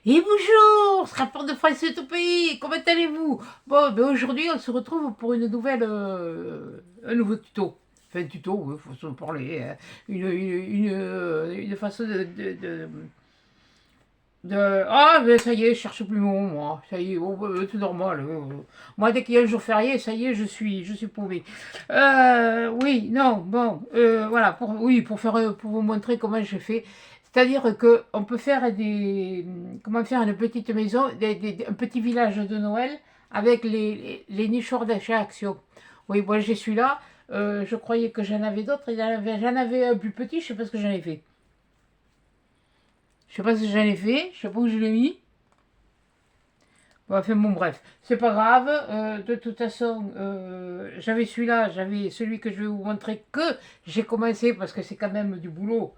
Et bonjour, ce rapport de France est au pays, comment allez-vous? Bon, ben aujourd'hui on se retrouve pour une nouvelle, un nouveau tuto. Enfin, tuto, il faut se parler, hein. Une façon Ah, ben ça y est, je cherche plus mon mot, moi. Ça y est, oh, c'est normal. Moi, dès qu'il y a un jour férié, ça y est, je suis paumé. Oui, non, bon, voilà, oui, pour vous montrer comment je fais. C'est-à-dire que on peut faire comment faire une petite maison, un petit village de Noël avec les nichoirs d'achat Action. Oui, moi j'ai celui-là. Je croyais que j'en avais d'autres. J'en avais un plus petit, je sais pas ce que j'en ai fait. Je sais pas ce que j'en ai fait, je sais pas où je l'ai mis. Bon, enfin bon, bref, c'est pas grave. De toute façon, j'avais celui-là, j'avais celui que je vais vous montrer que j'ai commencé parce que c'est quand même du boulot.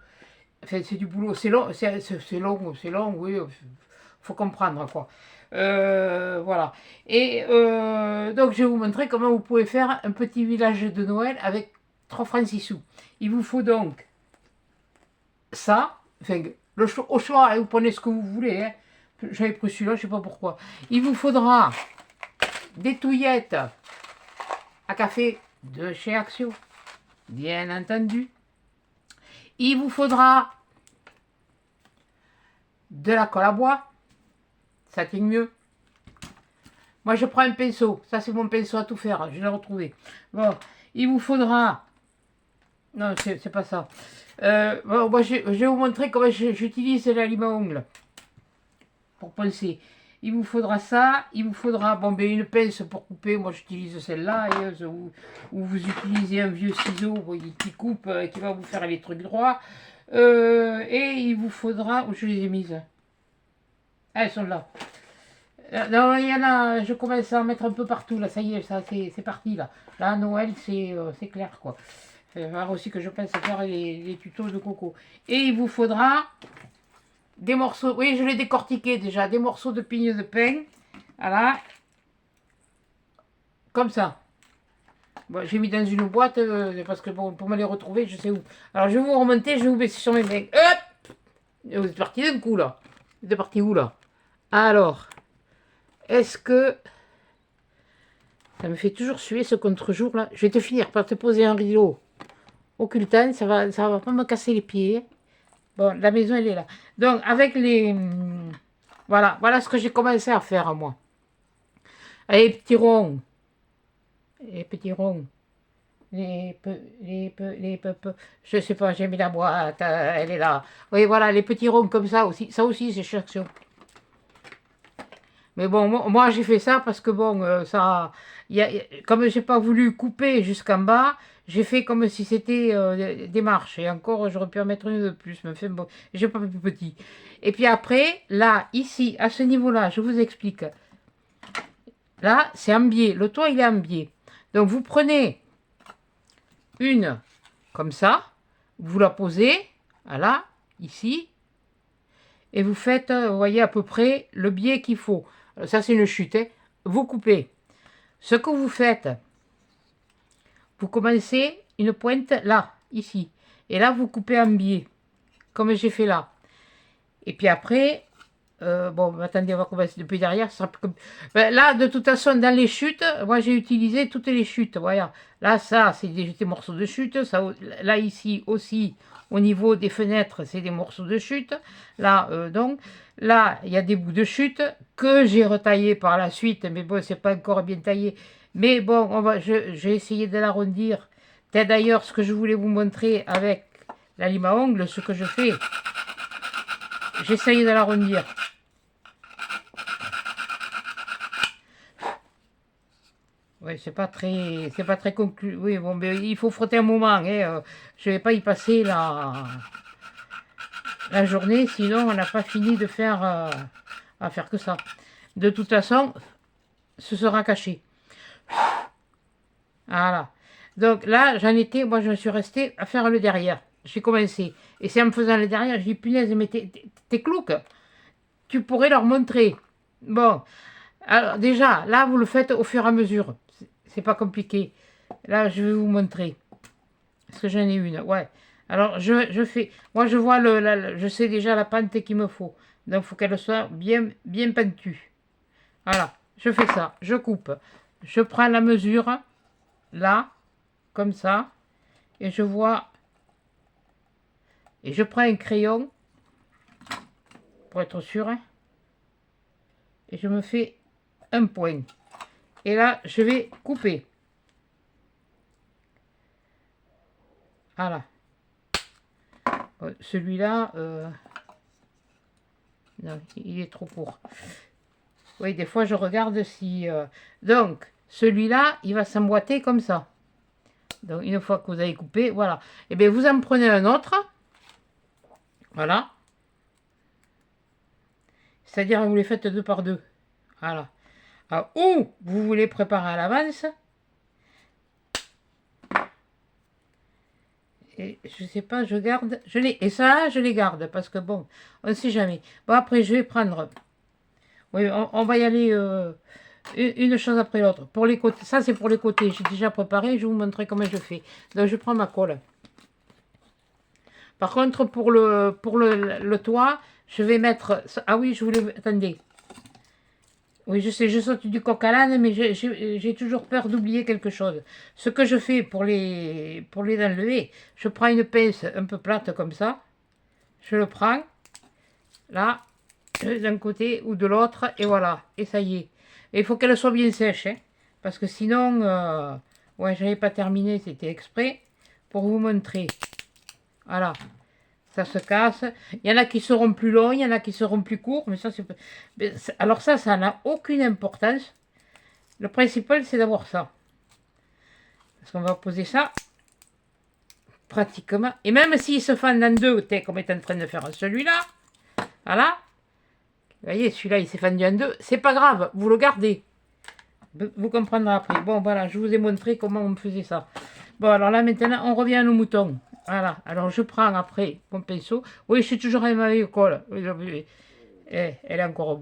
Enfin, c'est du boulot, c'est long, c'est long, oui, faut comprendre quoi. Voilà. Et donc, je vais vous montrer comment vous pouvez faire un petit village de Noël avec 3 francs 6 sous. Il vous faut donc ça, enfin, au choix, hein, vous prenez ce que vous voulez. Hein. J'avais pris celui-là, je sais pas pourquoi. Il vous faudra des touillettes à café de chez Action, bien entendu. Il vous faudra de la colle à bois, ça tient mieux. Moi, je prends un pinceau, ça c'est mon pinceau à tout faire, je l'ai retrouvé. Bon, il vous faudra... Non, c'est pas ça. Bon, moi, je vais vous montrer comment j'utilise la lime à ongles pour poncer. Il vous faudra ça, il vous faudra bon, ben, une pince pour couper, moi j'utilise celle-là, ou vous utilisez un vieux ciseau qui coupe, qui va vous faire les trucs droits. Et il vous faudra, où je les ai mises? Ah, elles sont là. Non, il y en a, je commence à en mettre un peu partout, là, ça y est, ça c'est parti, là. Là, Noël, c'est clair, quoi. Il va falloir aussi que je pense à faire les tutos de Coco. Et il vous faudra des morceaux, oui, je l'ai décortiqué déjà, des morceaux de pigne de pain, voilà, comme ça. Bon, j'ai mis dans une boîte, parce que bon, pour me les retrouver, je sais où. Alors, je vais vous remonter, je vais vous baisser sur mes mains. Hop! Et vous êtes parti d'un coup, là. Vous êtes parti où, là? Alors, est-ce que... Ça me fait toujours suer ce contre-jour, là. Je vais te finir par te poser un rideau occultant, ça va pas me casser les pieds. Bon, la maison, elle est là. Donc, avec les... voilà ce que j'ai commencé à faire, moi. Allez, petits ronds. Les petits ronds. Je sais pas, j'ai mis la boîte, elle est là. Oui, voilà, les petits ronds comme ça aussi. Ça aussi, c'est chez Action. Mais bon, moi j'ai fait ça parce que bon, comme j'ai pas voulu couper jusqu'en bas, j'ai fait comme si c'était des marches. Et encore, j'aurais pu en mettre une de plus. Mais enfin, bon, j'ai pas plus petit. Et puis après, là, ici, à ce niveau-là, je vous explique. Là, c'est en biais. Le toit, il est en biais. Donc, vous prenez une comme ça, vous la posez, voilà, ici, et vous faites, vous voyez à peu près le biais qu'il faut. Ça, c'est une chute. Hein. Vous coupez. Ce que vous faites, vous commencez une pointe là, ici. Et là, vous coupez en biais, comme j'ai fait là. Et puis après, bon, attendez, on va commencer depuis derrière. Ça sera plus comme... Ben, là, de toute façon, dans les chutes, moi, j'ai utilisé toutes les chutes. Voilà. Là, ça, c'est des morceaux de chute. Ça, là, ici aussi, au niveau des fenêtres, c'est des morceaux de chute. Là, donc, là, il y a des bouts de chute que j'ai retaillés par la suite. Mais bon, c'est pas encore bien taillé. Mais bon, j'ai essayé de l'arrondir. C'est d'ailleurs ce que je voulais vous montrer avec la lime à ongles, ce que je fais. J'essaye de l'arrondir. Oui, c'est pas très conclu. Oui, bon, mais il faut frotter un moment. Hein, je vais pas y passer la journée, sinon on n'a pas fini de faire, à faire que ça. De toute façon, ce sera caché. Voilà. Donc là, moi je suis restée à faire le derrière. J'ai commencé. Et c'est en me faisant le derrière, j'ai dit, punaise, mais t'es clouque. Tu pourrais leur montrer. Bon, alors déjà, là, vous le faites au fur et à mesure. C'est pas compliqué. Là, je vais vous montrer. Parce que j'en ai une, ouais. Alors, je fais... Moi, je vois je sais déjà la pente qu'il me faut. Donc, il faut qu'elle soit bien, bien pentue. Voilà, je fais ça, je coupe. Je prends la mesure, là, comme ça, et je vois, et je prends un crayon, pour être sûr, hein, et je me fais un point. Et là, je vais couper. Voilà. Celui-là, non, il est trop court. Oui, des fois, je regarde si... Donc, celui-là, il va s'emboîter comme ça. Donc, une fois que vous avez coupé, voilà. Et bien, vous en prenez un autre. Voilà. C'est-à-dire, vous les faites deux par deux. Voilà. Alors, ou vous voulez préparer à l'avance. Et je sais pas, je garde. Et ça, je les garde. Parce que bon, on ne sait jamais. Bon, après, je vais prendre... Oui, on va y aller une chose après l'autre. Pour les côtés, ça c'est pour les côtés. J'ai déjà préparé, je vais vous montrer comment je fais. Donc je prends ma colle. Par contre, pour le toit, je vais mettre... Ah oui, je voulais... Attendez. Oui, je sais, je saute du coq à l'âne, mais j'ai toujours peur d'oublier quelque chose. Ce que je fais pour les enlever, je prends une pince un peu plate comme ça. Je le prends, là, d'un côté ou de l'autre, et voilà. Et ça y est. Et il faut qu'elle soit bien sèche, hein, parce que sinon... ouais, j'avais pas terminé, c'était exprès, pour vous montrer. Voilà. Ça se casse. Il y en a qui seront plus longs, il y en a qui seront plus courts, mais ça c'est... Alors ça n'a aucune importance. Le principal, c'est d'avoir ça. Parce qu'on va poser ça pratiquement. Et même s'ils se fendent en deux, comme est en train de faire celui-là, voilà. Vous voyez, celui-là, il s'est fendu en deux. C'est pas grave, vous le gardez. Vous comprendrez après. Bon, voilà, je vous ai montré comment on faisait ça. Bon, alors là, maintenant, on revient à nos moutons. Voilà, alors je prends après mon pinceau. Oui, je suis toujours à ma vieille colle. Elle est encore...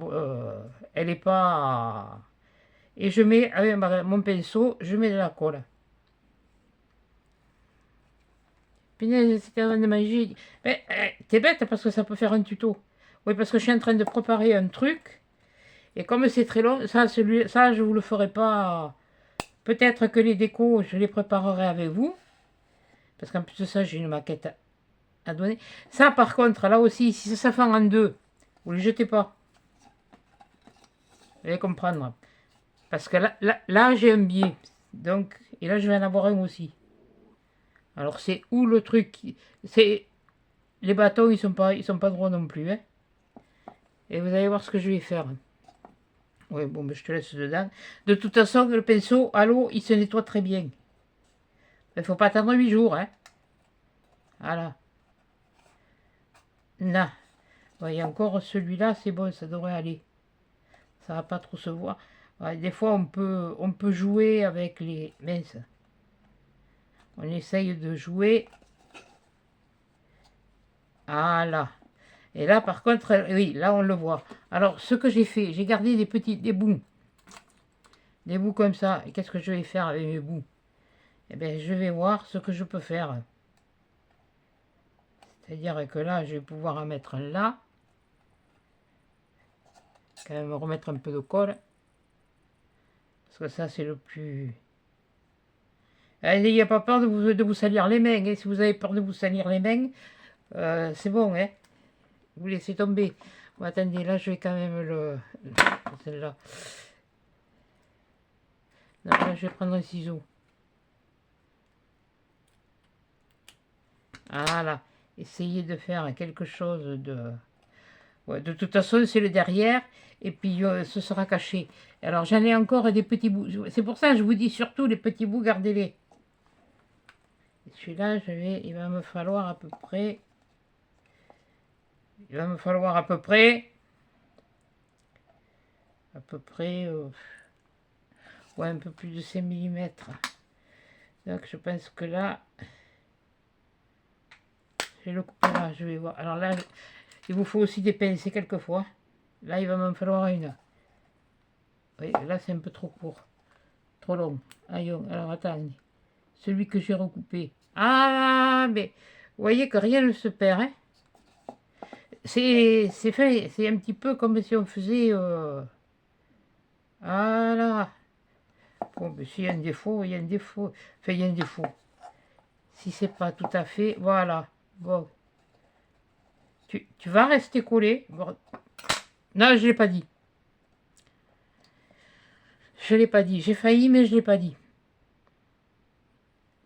elle n'est pas... Et je mets, avec mon pinceau, je mets de la colle. Punaise, c'était avant de manger. Mais t'es bête parce que ça peut faire un tuto. Oui, parce que je suis en train de préparer un truc. Et comme c'est très long, ça, je vous le ferai pas. Peut-être que les décos, je les préparerai avec vous. Parce qu'en plus de ça, j'ai une maquette à donner. Ça, par contre, là aussi, si ça fait en deux, vous ne les jetez pas. Vous allez comprendre. Parce que là j'ai un biais. Donc, et là, je vais en avoir un aussi. Alors, c'est où le truc? C'est les bâtons, ils sont pas droits non plus. Hein. Et vous allez voir ce que je vais faire. Oui, bon, ben, je te laisse dedans. De toute façon, le pinceau, à l'eau, il se nettoie très bien. Il ne faut pas attendre 8 jours. Hein. Voilà. Non. Voyez, encore celui-là, c'est bon, ça devrait aller. Ça va pas trop se voir. Ouais, des fois, on peut jouer avec les... Mince. On essaye de jouer. Voilà. Et là, par contre, oui, là, on le voit. Alors, ce que j'ai fait, j'ai gardé des bouts. Des bouts comme ça. Et qu'est-ce que je vais faire avec mes bouts? Eh bien, je vais voir ce que je peux faire. C'est-à-dire que là, je vais pouvoir en mettre un là. Quand même remettre un peu de colle. Parce que ça, c'est le plus... N'ayez pas peur de vous salir les mains. Et si vous avez peur de vous salir les mains, c'est bon, hein. Vous laissez tomber. Bon, attendez, là, je vais quand même le... Celle-là. Non, là, je vais prendre un ciseau. Voilà. Essayez de faire quelque chose de... Ouais, de toute façon, c'est le derrière. Et puis, ce sera caché. Alors, j'en ai encore des petits bouts. C'est pour ça que je vous dis surtout, les petits bouts, gardez-les. Celui-là, il va me falloir à peu près... Il va me falloir à peu près... ouais, un peu plus de 5 mm. Donc, je pense que là... Je vais le couper là, je vais voir. Alors là, il vous faut aussi des pincées quelquefois. Là, il va m'en falloir une. Oui, là, c'est un peu trop court. Trop long. Aïe, alors attends. Celui que j'ai recoupé. Ah, mais vous voyez que rien ne se perd. Hein. c'est fait, c'est un petit peu comme si on faisait... voilà. Bon, mais s'il y a un défaut, il y a un défaut. Enfin, il y a un défaut. Si c'est pas tout à fait... Voilà. Bon. Tu vas rester collé. Bon. Non, je l'ai pas dit. Je l'ai pas dit. J'ai failli, mais je l'ai pas dit.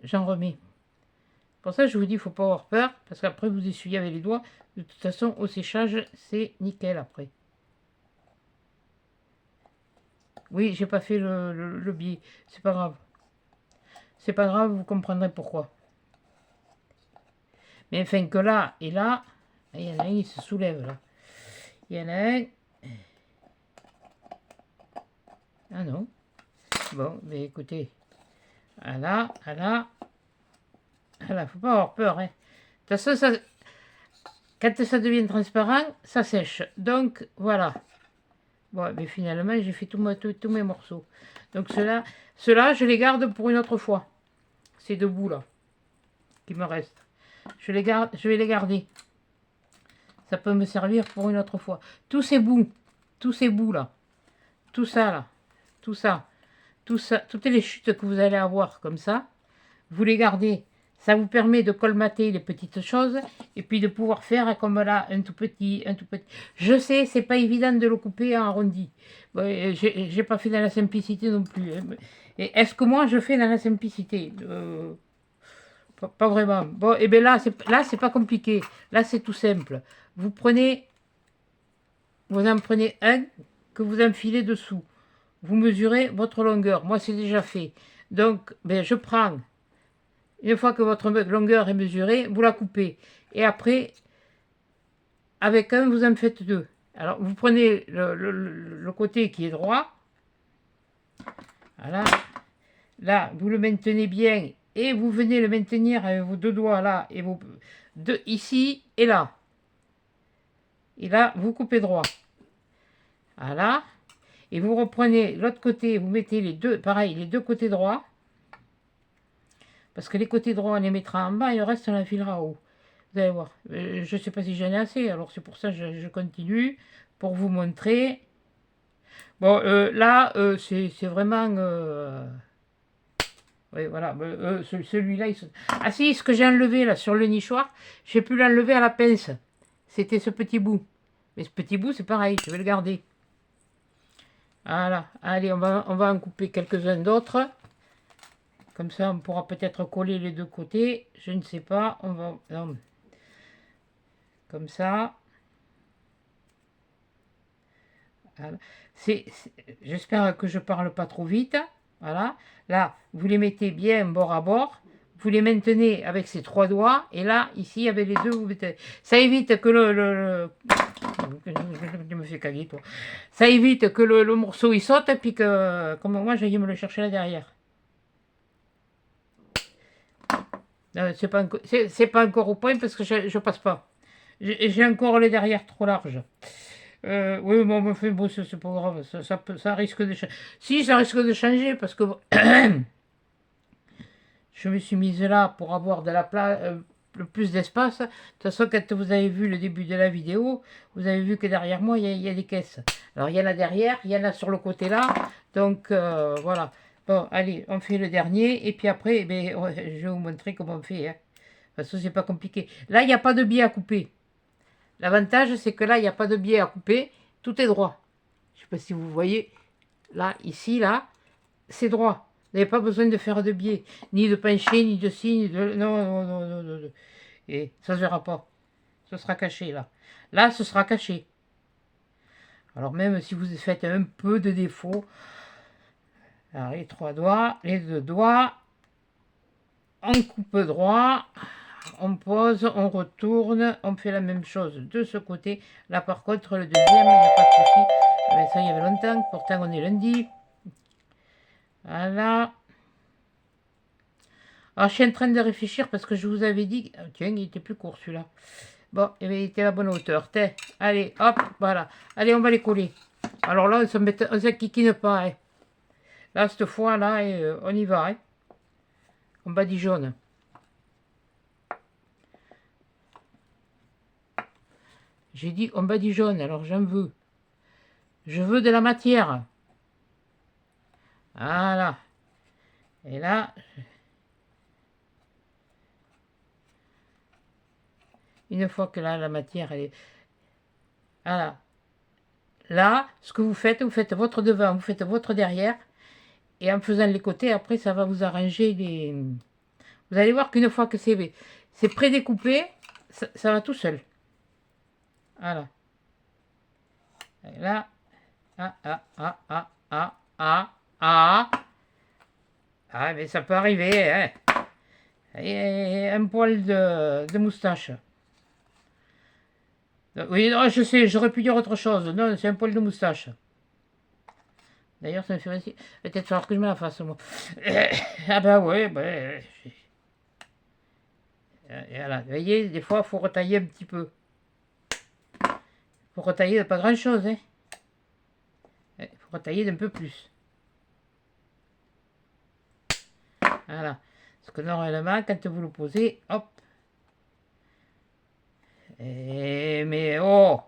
J'en remets. Pour ça, je vous dis, il faut pas avoir peur, parce qu'après, vous essuyez avec les doigts. De toute façon, au séchage, c'est nickel après. Oui, j'ai pas fait le biais. C'est pas grave. C'est pas grave, vous comprendrez pourquoi. Mais enfin, que là et là, il y en a un, il se soulève là. Il y en a un. Ah non. Bon, mais écoutez. Voilà, voilà. Voilà, faut pas avoir peur. Hein. De toute façon, ça, quand ça devient transparent, ça sèche. Donc, voilà. Bon, mais finalement, j'ai fait tous mes morceaux. Donc, ceux-là, je les garde pour une autre fois. Ces deux bouts là, qui me restent. Je vais les garder. Ça peut me servir pour une autre fois. Tous ces bouts là, tout ça là, tout ça, toutes les chutes que vous allez avoir comme ça, vous les gardez. Ça vous permet de colmater les petites choses et puis de pouvoir faire comme là un tout petit. Je sais, c'est pas évident de le couper en arrondi. Bon, j'ai pas fait dans la simplicité non plus. Hein. Et est-ce que moi je fais dans la simplicité pas vraiment. Bon, et bien là, c'est pas compliqué. Là, c'est tout simple. Vous en prenez un que vous enfilez dessous. Vous mesurez votre longueur. Moi, c'est déjà fait. Donc, ben, je prends, une fois que votre longueur est mesurée, vous la coupez. Et après, avec un, vous en faites deux. Alors, vous prenez le côté qui est droit. Voilà. Là, vous le maintenez bien. Et vous venez le maintenir avec vos deux doigts là. Et vos deux ici et là. Et là, vous coupez droit. Voilà. Et vous reprenez l'autre côté, vous mettez les deux, pareil, les deux côtés droits. Parce que les côtés droits, on les mettra en bas et le reste, on l'enfilera en haut. Vous allez voir. Je ne sais pas si j'en ai assez, alors c'est pour ça que je continue pour vous montrer. Bon, là, c'est vraiment... oui, voilà. Celui-là, ah si, ce que j'ai enlevé là sur le nichoir, j'ai pu l'enlever à la pince. C'était ce petit bout. Mais ce petit bout, c'est pareil, je vais le garder. Voilà, allez, on va en couper quelques-uns d'autres. Comme ça, on pourra peut-être coller les deux côtés. Je ne sais pas, on va... Non. Comme ça. Voilà. J'espère que je parle pas trop vite. Voilà. Là, vous les mettez bien bord à bord. Vous les maintenez avec ces trois doigts. Et là, ici, avec les deux, vous mettez... Ça évite que Je me fais caguer, toi. Ça évite que le morceau il saute, et puis que, comme moi, j'aille me le chercher là derrière. C'est pas encore au point parce que je passe pas. J'ai encore les derrière trop larges. Oui, bon, c'est pas grave. Ça risque de changer. Si, ça risque de changer parce que je me suis mise là pour avoir de la place, le plus d'espace. De toute façon, quand vous avez vu le début de la vidéo, vous avez vu que derrière moi, il y a des caisses. Alors, il y en a derrière, il y en a sur le côté là. Donc, voilà. Bon, allez, on fait le dernier. Et puis après, je vais vous montrer comment on fait. Hein. De toute façon, c'est pas compliqué. Là, il n'y a pas de biais à couper. L'avantage, c'est que là, il n'y a pas de biais à couper. Tout est droit. Je ne sais pas si vous voyez. Là, ici, là, c'est droit. Vous n'avez pas besoin de faire de biais. Ni de pencher, ni de ci, ni de... Non, non, non, non, non. Et ça ne se verra pas. Ce sera caché, là. Là, ce sera caché. Alors, même si vous faites un peu de défaut... Alors, les trois doigts, les deux doigts... On coupe droit... On pose, on retourne, on fait la même chose de ce côté. Là, par contre, le deuxième, il n'y a pas de souci. Mais ça, il y avait longtemps. Pourtant, on est lundi. Voilà. Alors, je suis en train de réfléchir parce que je vous avais dit... Tiens, il était plus court, celui-là. Bon, il était à la bonne hauteur. Allez, hop, voilà. Allez, on va les coller. Alors là, on ne s'enquiquine pas. Hein. Là, cette fois, là, on y va. Hein. On badigeonne. J'ai dit on badigeonne, alors j'en veux. Je veux de la matière. Voilà. Et là, une fois que là, la matière, elle est... Voilà. Là, ce que vous faites votre devant, vous faites votre derrière. Et en faisant les côtés, après, ça va vous arranger les... Vous allez voir qu'une fois que c'est prédécoupé, ça va tout seul. Voilà. Et là, ah, mais ça peut arriver, hein. Et un poil de moustache. Oui, non, je sais, j'aurais pu dire autre chose. Non, c'est un poil de moustache. D'ailleurs, ça me fait aussi... Peut-être falloir que je me la fasse, moi. Ah ben ouais, ben... Et voilà, vous voyez, des fois, il faut retailler un petit peu. Il faut retailler de pas grand-chose, hein. Il faut retailler d'un peu plus. Voilà. Parce que normalement, quand vous le posez, hop. Mais oh!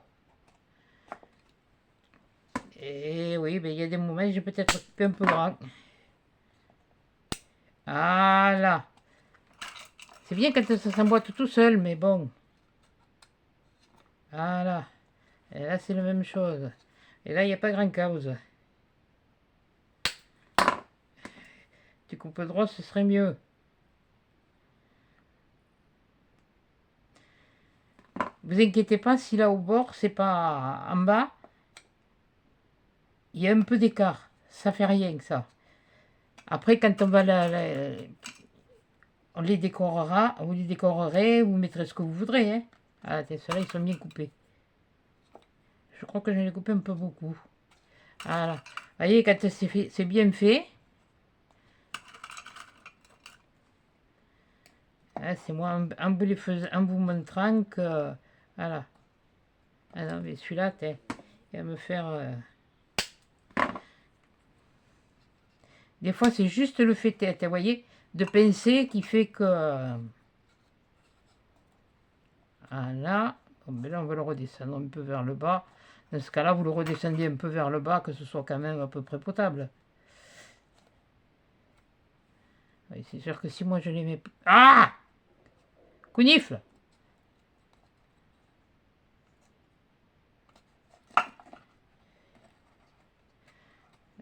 Et oui, mais il y a des moments où j'ai peut-être coupé un peu grand. Voilà. C'est bien quand ça s'emboîte tout seul, mais bon. Voilà. Et là, c'est la même chose. Et là, il n'y a pas grand cause. Tu coupes droit, ce serait mieux. Vous inquiétez pas si là au bord, c'est pas en bas. Il y a un peu d'écart. Ça fait rien que ça. Après, quand on va on les décorera, vous les décorerez, vous mettrez ce que vous voudrez. Hein. Ah, ceux-là, ils sont bien coupés. Je crois que je les ai coupés un peu beaucoup. Voilà. Vous voyez, quand c'est bien fait. Hein, c'est moi en vous montrant que... Voilà. Ah non, mais celui-là, il va me faire... Des fois, c'est juste le fait tête, vous voyez, de pincer qui fait que... Voilà. Bon, ben là, on va le redescendre un peu vers le bas. Dans ce cas-là, vous le redescendez un peu vers le bas, que ce soit quand même à peu près potable. Oui, c'est sûr que si moi je les mets... Ah! Counifle!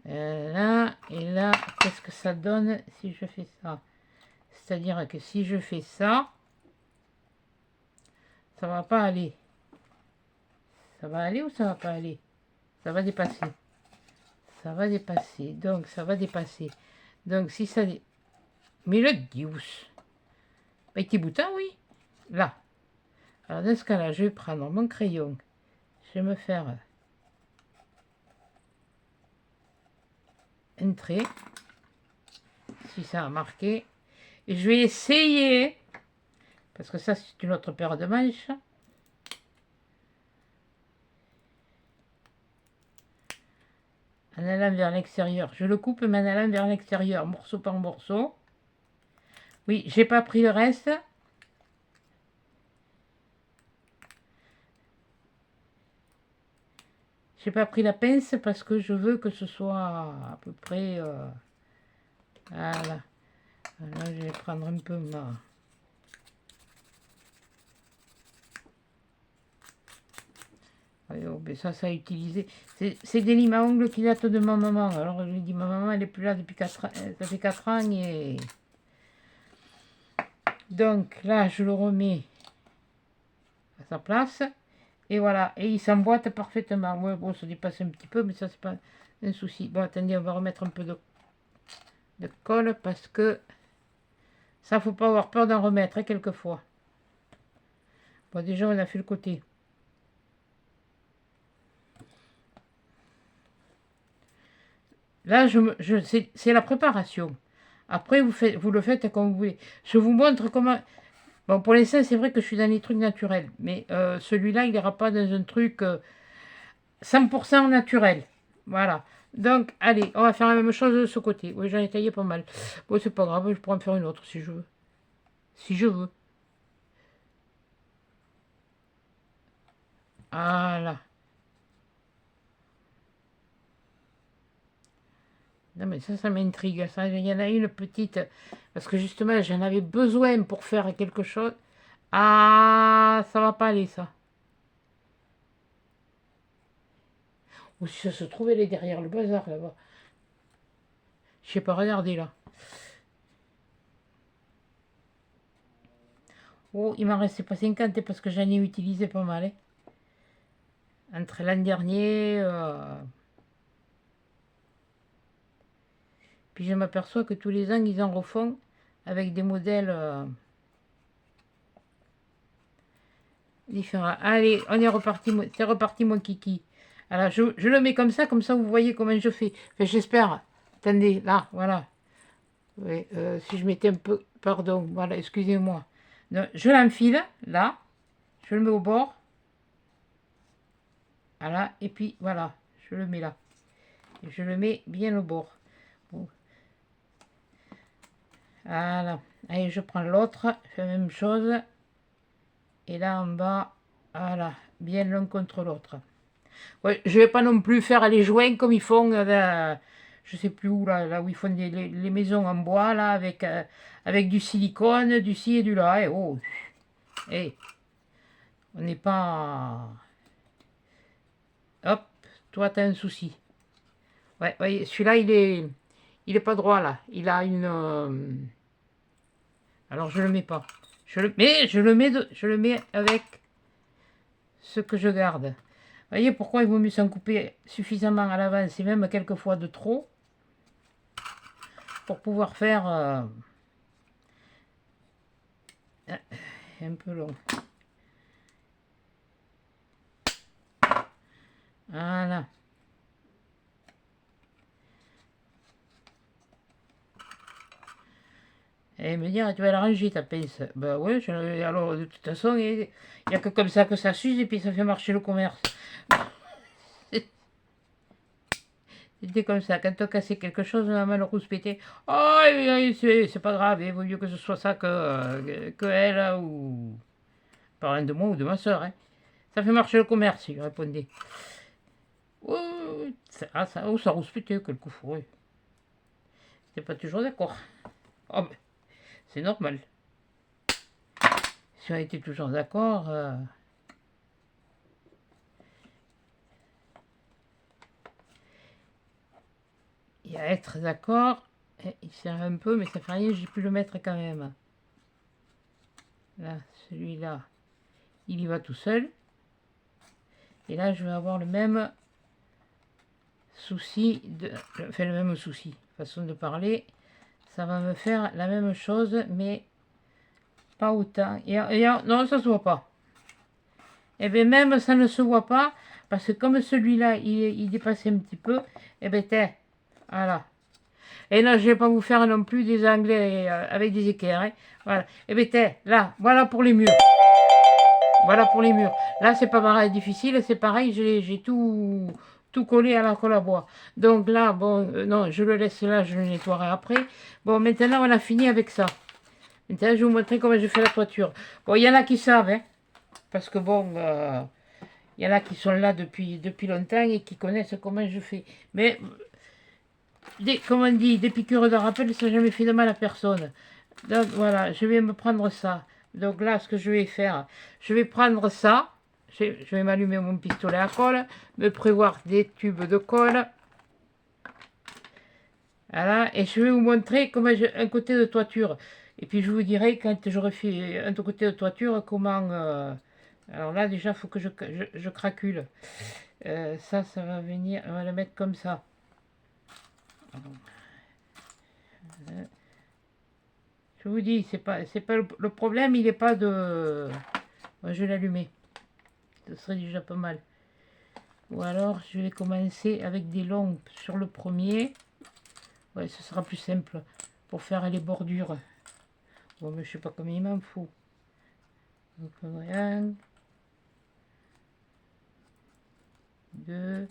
Là, et là, qu'est-ce que ça donne si je fais ça? C'est-à-dire que si je fais ça, ça va pas aller. Ça va aller ou ça va pas aller? Ça va dépasser. Ça va dépasser. Donc, ça va dépasser. Donc, si ça... Mais le dius. Petit bouton, oui. Là. Alors, dans ce cas-là, je vais prendre mon crayon. Je vais me faire un trait. Si ça a marqué. Et je vais essayer, parce que ça, c'est une autre paire de manches. En allant vers l'extérieur. Je le coupe, mais en allant vers l'extérieur, morceau par morceau. Oui, j'ai pas pris le reste. J'ai pas pris la pince parce que je veux que ce soit à peu près... voilà. Là, je vais prendre un peu ma... Oh, ben ça a utilisé. C'est des limes à ongles qui datent de ma maman. Alors, je lui dis, ma maman, elle est plus là depuis 4 ans. Ça fait 4 ans et... Donc, là, je le remets à sa place. Et voilà, et il s'emboîte parfaitement. Ouais, bon, ça dépasse un petit peu, mais ça, c'est pas un souci. Bon, attendez, on va remettre un peu de colle parce que ça, faut pas avoir peur d'en remettre, hein, quelquefois. Bon, déjà, on a fait le côté. Là, c'est la préparation. Après, vous le faites comme vous voulez. Je vous montre comment... Bon, pour l'instant, c'est vrai que je suis dans les trucs naturels. Mais celui-là, il n'ira pas dans un truc 100% naturel. Voilà. Donc, allez, on va faire la même chose de ce côté. Oui, j'en ai taillé pas mal. Bon, c'est pas grave, je pourrais en faire une autre si je veux. Si je veux. Voilà. Non, mais ça m'intrigue. Ça, il y en a une petite. Parce que justement, j'en avais besoin pour faire quelque chose. Ah, ça va pas aller, ça. Ou si ça se trouve, elle est derrière le bazar, là-bas. Je sais pas, regardez, là. Oh, il m'en restait pas 50 parce que j'en ai utilisé pas mal, hein. Entre l'an dernier, puis je m'aperçois que tous les ans, ils en refont avec des modèles différents. Allez, on est reparti, c'est reparti mon kiki. Alors, je le mets comme ça, vous voyez comment je fais. Enfin, j'espère. Attendez, là, voilà. Oui, si je mettais un peu, pardon, voilà, excusez-moi. Je l'enfile, là, je le mets au bord, voilà, et puis voilà, je le mets là. Et je le mets bien au bord. Bon, voilà, allez, je prends l'autre, je fais la même chose, et là en bas, voilà, bien l'un contre l'autre. Ouais, je vais pas non plus faire les joints comme ils font, je sais plus où, là où ils font les maisons en bois, là, avec du silicone, du ci et du là. Eh, oh, eh, on n'est pas... Hop, toi, t'as un souci. Ouais, ouais, celui-là, il est pas droit, là. Il a une... Alors, je le mets pas. Mais je le mets avec ce que je garde. Vous voyez pourquoi il vaut mieux s'en couper suffisamment à l'avance et même quelquefois de trop pour pouvoir faire un peu long. Voilà. Et me dire, tu vas la ranger ta pince. Ben ouais, alors de toute façon, il n'y a que comme ça que ça s'use et puis ça fait marcher le commerce. C'était comme ça, quand tu as cassé quelque chose, on a mal rouspété. Oh, c'est pas grave, il vaut mieux que ce soit ça que elle, ou parlant de moi ou de ma soeur. Hein. Ça fait marcher le commerce, il répondait. Oh, ça rouspétait, quel coup fou. T'es pas toujours d'accord. Oh, ben, c'est normal. Si on était toujours d'accord. Il y a être d'accord. Il sert un peu, mais ça fait rien, j'ai pu le mettre quand même. Là, celui-là, il y va tout seul. Et là, je vais avoir le même souci, enfin le même souci, façon de parler. Ça va me faire la même chose, mais pas autant. Non, ça se voit pas. Et bien même ça ne se voit pas, parce que comme celui-là, il dépassait un petit peu, et bien voilà. Et là, je ne vais pas vous faire non plus des anglais avec des équerres. Hein. Voilà. Et bien là, voilà pour les murs. Voilà pour les murs. Là, c'est pas pareil, difficile, c'est pareil, j'ai tout collé à la colle à bois. Donc là, bon, non, je le laisse là, je le nettoierai après. Bon, maintenant, on a fini avec ça. Maintenant, je vais vous montrer comment je fais la toiture. Bon, il y en a qui savent, hein, parce que bon, il y en a qui sont là depuis longtemps et qui connaissent comment je fais. Mais, comme on dit, des piqûres de rappel, ça n'a jamais fait de mal à personne. Donc voilà, je vais me prendre ça. Donc là, ce que je vais faire, je vais prendre ça. Je vais m'allumer mon pistolet à colle, me prévoir des tubes de colle. Voilà, et je vais vous montrer comment un côté de toiture. Et puis je vous dirai quand j'aurai fait un côté de toiture comment... alors là, déjà, il faut que je cracule. Ça va venir, on va le mettre comme ça. Je vous dis, c'est pas le problème, il n'est pas de... Moi, je vais l'allumer. Ce serait déjà pas mal. Ou alors, je vais commencer avec des longs sur le premier. Ouais, ce sera plus simple pour faire les bordures. Bon, mais je sais pas combien il m'en faut. Donc, un, deux,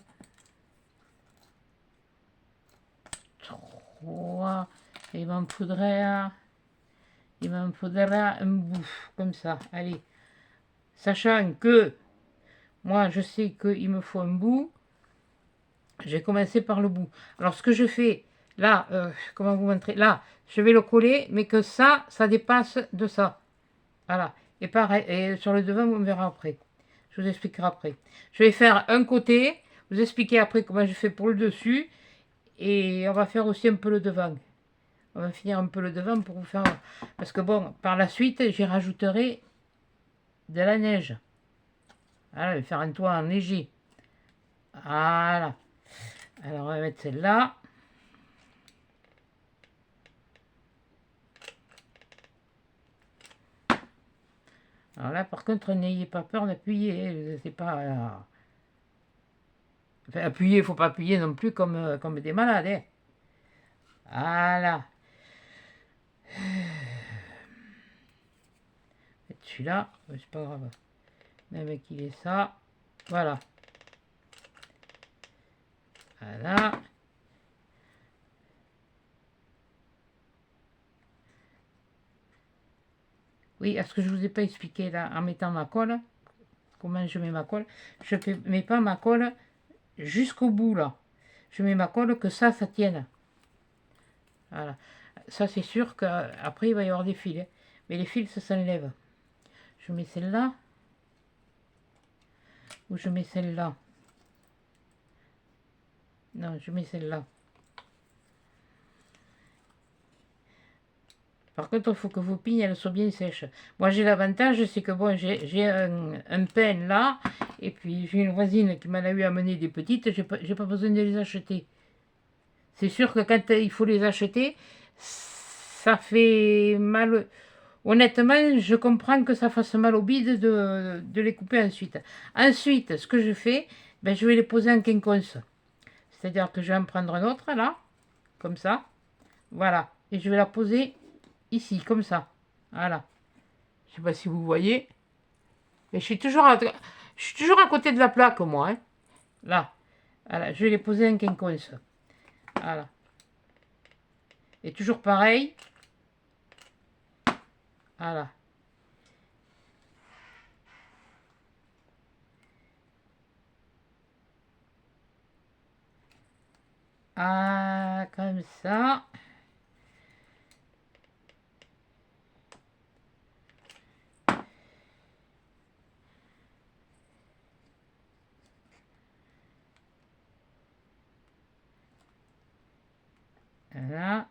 trois. Et il m'en faudra un bout, comme ça. Allez. Sachant que moi, je sais qu'il me faut un bout. J'ai commencé par le bout. Alors, ce que je fais, là, comment vous montrer? Là, je vais le coller, mais que ça dépasse de ça. Voilà. Et pareil, et sur le devant, on verra après. Je vous expliquerai après. Je vais faire un côté, vous expliquer après comment je fais pour le dessus. Et on va faire aussi un peu le devant. On va finir un peu le devant pour vous faire... Parce que bon, par la suite, j'y rajouterai de la neige. Voilà, je vais faire un toit enneigé. Voilà. Alors, on va mettre celle-là. Alors là, par contre, n'ayez pas peur d'appuyer. C'est pas... Enfin, appuyer, il ne faut pas appuyer non plus comme des malades. Hein. Voilà. Celui-là, c'est pas grave. Même qu'il est ça. Voilà. Voilà. Oui, est-ce que je ne vous ai pas expliqué là, en mettant ma colle, comment je mets ma colle? Je ne mets pas ma colle jusqu'au bout là. Je mets ma colle que ça tienne. Voilà. Ça c'est sûr qu'après il va y avoir des fils. Hein. Mais les fils ça s'enlève. Je mets celle-là. Ou je mets celle-là. Non, je mets celle-là. Par contre, il faut que vos pignes elles soient bien sèches. Moi, j'ai l'avantage, c'est que bon, j'ai un pain là, et puis j'ai une voisine qui m'en a eu amener des petites, j'ai pas besoin de les acheter. C'est sûr que quand il faut les acheter, ça fait mal. Honnêtement, je comprends que ça fasse mal au bide de les couper ensuite. Ensuite, ce que je fais, ben, je vais les poser en quinconce. C'est-à-dire que je vais en prendre un autre là, comme ça. Voilà. Et je vais la poser ici, comme ça. Voilà. Je ne sais pas si vous voyez. Mais je suis toujours à côté de la plaque, moi. Hein. Là. Voilà. Je vais les poser en quinconce. Voilà. Et toujours pareil. Voilà. Ah, comme ça. Voilà.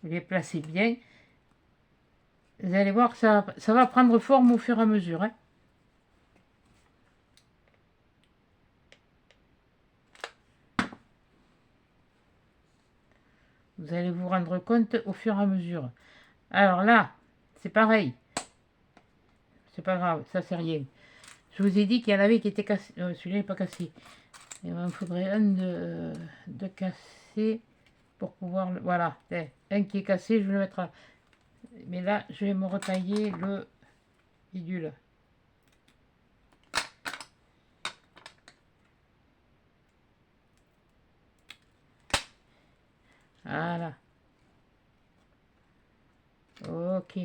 Vous les placez bien. Vous allez voir que ça va prendre forme au fur et à mesure. Hein. Vous allez vous rendre compte au fur et à mesure. Alors là, c'est pareil. C'est pas grave, ça c'est rien. Je vous ai dit qu'il y en avait qui étaient cassés. Celui-là n'est pas cassé. Il m'en faudrait un de cassé pour pouvoir... Voilà, un qui est cassé, je vais le mettre à... Mais là, je vais me retailler le bidule. Voilà. Ok.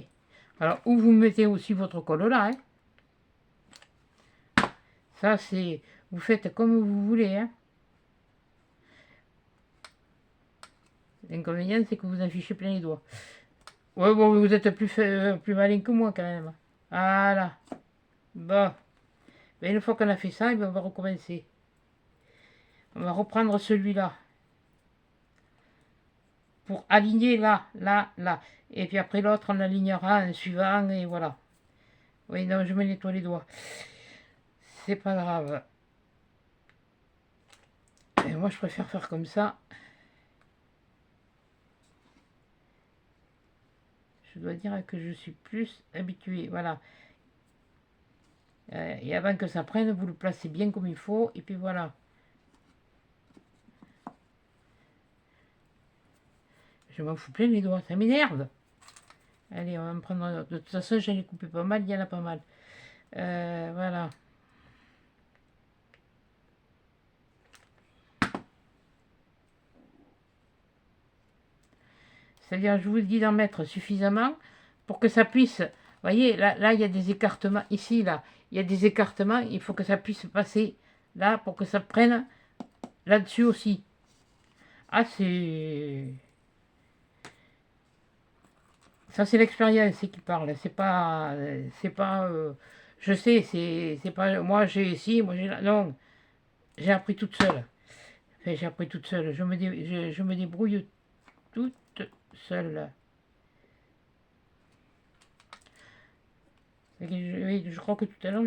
Alors, où vous mettez aussi votre colle là. Hein. Ça, c'est... Vous faites comme vous voulez. Hein. L'inconvénient, c'est que vous en fichez plein les doigts. Ouais, bon, vous êtes plus malin que moi quand même. Voilà. Bon. Mais une fois qu'on a fait ça, on va recommencer. On va reprendre celui-là. Pour aligner là, là, là. Et puis après l'autre, on alignera en suivant et voilà. Oui, non, je me nettoie les doigts. C'est pas grave. Et moi, je préfère faire comme ça. Je dois dire que je suis plus habituée. Voilà. Et avant que ça prenne, vous le placez bien comme il faut. Et puis voilà. Je m'en fous plein les doigts. Ça m'énerve. Allez, on va me prendre un autre. De toute façon, j'en ai coupé pas mal. Il y en a pas mal. Voilà. C'est-à-dire, je vous dis d'en mettre suffisamment pour que ça puisse voyez, là, il y a des écartements. Ici, là, il y a des écartements. Il faut que ça puisse passer là pour que ça prenne là-dessus aussi. Ah, c'est... Ça, c'est l'expérience qui parle. C'est pas... C'est pas... je sais, c'est pas... Moi, j'ai... Si, moi, j'ai... Non, j'ai appris toute seule. Enfin, j'ai appris toute seule. Je me débrouille toute seule. Oui, je crois que tout à l'heure,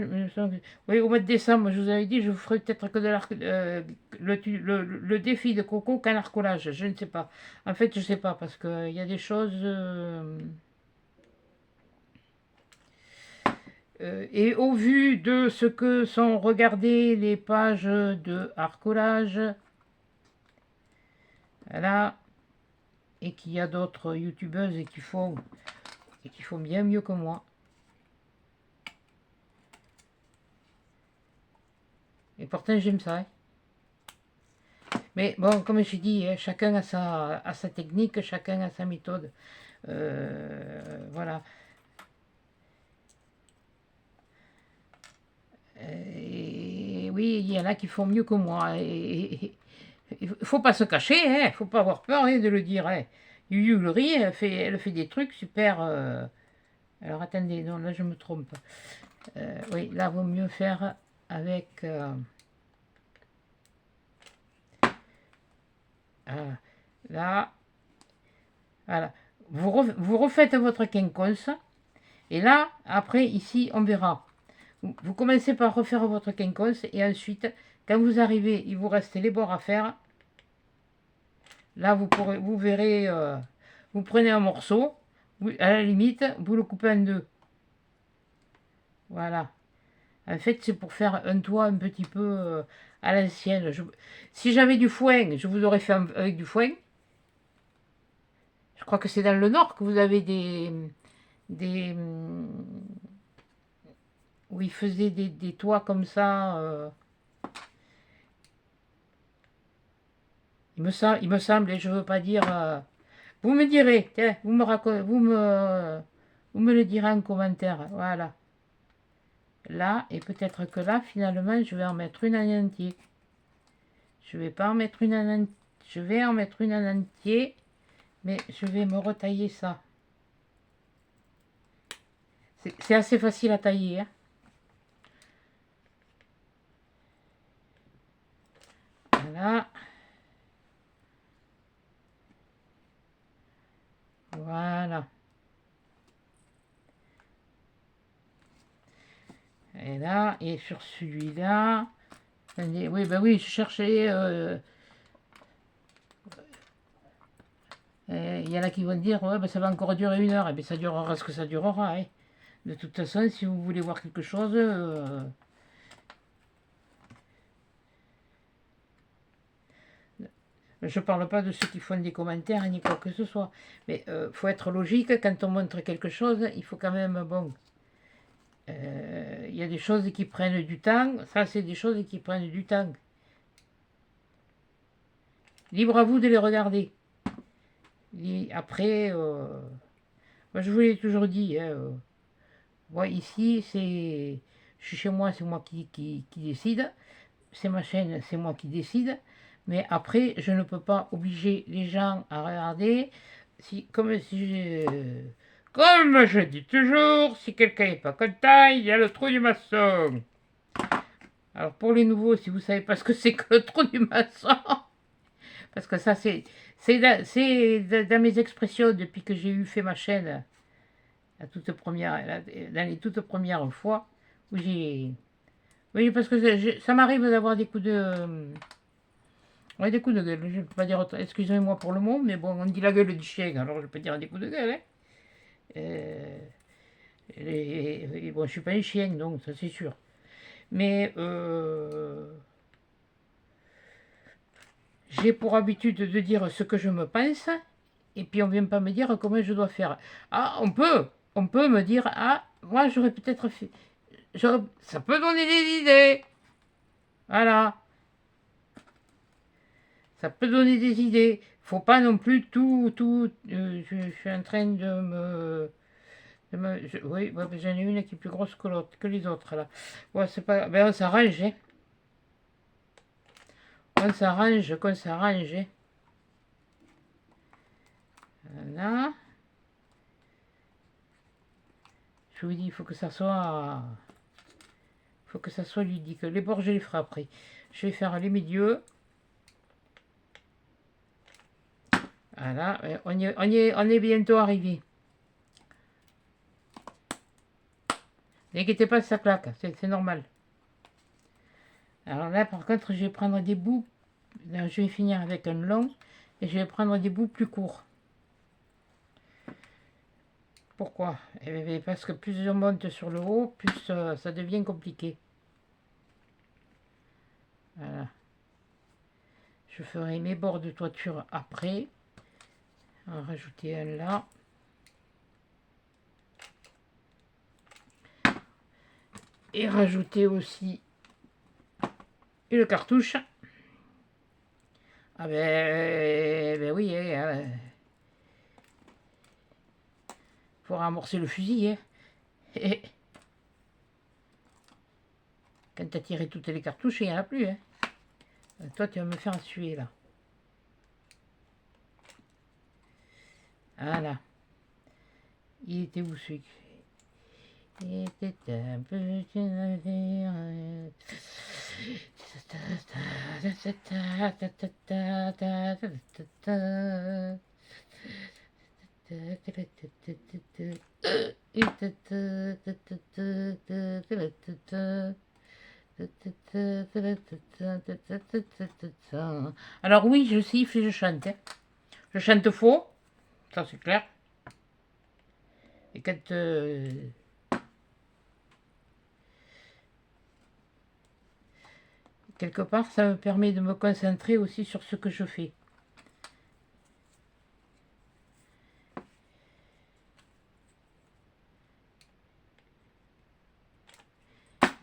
oui, au mois de décembre, je vous avais dit, je vous ferai peut-être que de le défi de Coco canard collage. Je ne sais pas. En fait, je ne sais pas parce qu'il y a des choses. Et au vu de ce que sont regardées les pages de harcolage, là, et qu'il y a d'autres youtubeuses et qui font bien mieux que moi. Et pourtant, j'aime ça. Hein. Mais bon, comme je dis, hein, chacun a sa technique, chacun a sa méthode. Voilà. Et oui, il y en a qui font mieux que moi. Et il ne faut pas se cacher, il ne faut pas avoir peur de le dire. Hein. Yuyu elle fait des trucs super. Alors attendez, non, là je me trompe. Oui, là, vaut mieux faire avec. Là, voilà. Vous refaites votre quinconce. Et là, après, ici, on verra. Vous commencez par refaire votre quinconce. Et ensuite, quand vous arrivez, il vous reste les bords à faire. Là, vous verrez, vous prenez un morceau. À la limite, vous le coupez en deux. Voilà. En fait, c'est pour faire un toit un petit peu à l'ancienne. Si j'avais du foin, je vous aurais fait avec du foin. Je crois que c'est dans le nord que vous avez des où ils faisaient des toits comme ça. Il me semble, et je veux pas dire. Vous me direz, tiens, vous me le direz en commentaire. Voilà. Là, et peut-être que là, finalement, je vais en mettre une en entier. Je vais pas en mettre une en entier. Je vais en mettre une en entier, mais je vais me retailler ça. C'est assez facile à tailler. Hein. Voilà. Voilà. Et là, et sur celui-là. Oui, ben oui, je cherchais. Il y en a qui vont dire, ouais, ben ça va encore durer 1 heure. Et bien ça durera ce que ça durera. Hein. De toute façon, si vous voulez voir quelque chose. Je ne parle pas de ceux qui font des commentaires ni quoi que ce soit. Mais il faut être logique. Quand on montre quelque chose, il faut quand même. Bon. Il y a des choses qui prennent du temps. Ça, c'est des choses qui prennent du temps. Libre à vous de les regarder. Et après, moi, je vous l'ai toujours dit. Hein, moi, ici, c'est. Je suis chez moi, c'est moi qui décide. C'est ma chaîne, c'est moi qui décide. Mais après, je ne peux pas obliger les gens à regarder. Comme je dis toujours, si quelqu'un n'est pas content, il y a le trou du maçon. Alors pour les nouveaux, si vous ne savez pas ce que c'est que le trou du maçon, parce que ça c'est dans mes expressions depuis que j'ai eu fait ma chaîne, dans les toutes premières fois, où j'ai... Oui, parce que ça m'arrive d'avoir des coups de... Ouais, des coups de gueule, je ne peux pas dire autre... Excusez-moi pour le mot, mais bon, on dit la gueule du chien, alors je peux dire des coups de gueule, hein. Bon, je ne suis pas un chien, donc ça c'est sûr. Mais j'ai pour habitude de dire ce que je me pense, et puis on vient pas me dire comment je dois faire. Ah, on peut me dire, ah, moi j'aurais peut-être fait, ça peut donner des idées. Voilà, ça peut donner des idées. Faut pas non plus tout. Je suis en train Oui, ouais, mais j'en ai une qui est plus grosse que l'autre, que les autres là. Ouais, c'est pas. Ben on s'arrange, hein. Qu'on s'arrange, hein. Voilà. Je vous dis, il faut que ça soit. Faut que ça soit ludique. Les bords, je les ferai après. Je vais faire les milieux. Voilà, on est bientôt arrivé. N'inquiétez pas, ça claque, c'est normal. Alors là, par contre, je vais prendre des bouts. Là, je vais finir avec un long. Et je vais prendre des bouts plus courts. Pourquoi? Eh bien, parce que plus je monte sur le haut, plus ça devient compliqué. Voilà. Je ferai mes bords de toiture après. On va rajouter un là. Et rajouter aussi une cartouche. Ah ben oui, hein, faut ramorcer le fusil. Hein. Et quand tu as tiré toutes les cartouches, il n'y en a plus. Hein. Toi, tu vas me faire suer là. Voilà. Il était où celui? Il était un petit navire. Alors oui, je siffle et je chante. Hein. Je chante faux, ça c'est clair. Et quand quelque part, ça me permet de me concentrer aussi sur ce que je fais.